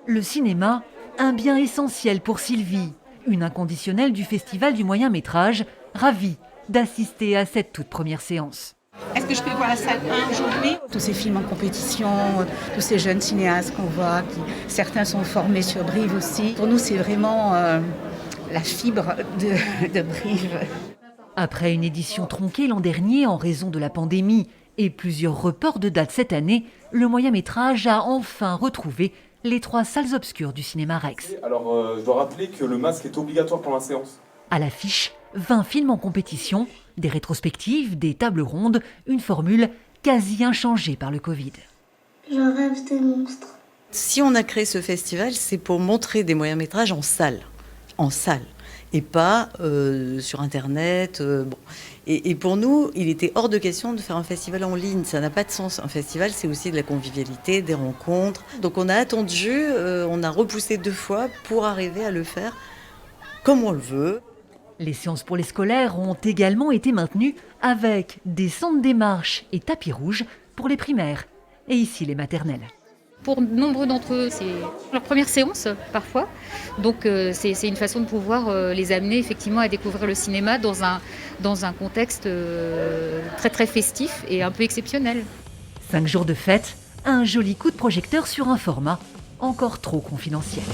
Le cinéma, un bien essentiel pour Sylvie, une inconditionnelle du Festival du moyen-métrage, ravie d'assister à cette toute première séance. Est-ce que je peux voir la salle 1 aujourd'hui? Tous ces films en compétition, tous ces jeunes cinéastes qu'on voit, certains sont formés sur Brive aussi. Pour nous, c'est vraiment la fibre de Brive. Après une édition tronquée l'an dernier en raison de la pandémie et plusieurs reports de dates cette année, le moyen-métrage a enfin retrouvé les 3 salles obscures du cinéma Rex. Alors, je dois rappeler que le masque est obligatoire pour la séance. À l'affiche, 20 films en compétition, des rétrospectives, des tables rondes, une formule quasi inchangée par le Covid. Je rêve des monstres. Si on a créé ce festival, c'est pour montrer des moyens-métrages en salle, et pas sur Internet. Bon. Et pour nous, il était hors de question de faire un festival en ligne. Ça n'a pas de sens. Un festival, c'est aussi de la convivialité, des rencontres. Donc on a attendu, on a repoussé 2 fois pour arriver à le faire comme on le veut. Les séances pour les scolaires ont également été maintenues avec des centres des marches et tapis rouges pour les primaires et ici les maternelles. Pour nombreux d'entre eux, c'est leur première séance parfois. Donc c'est une façon de pouvoir les amener effectivement à découvrir le cinéma dans un contexte très très festif et un peu exceptionnel. 5 jours de fête, un joli coup de projecteur sur un format encore trop confidentiel.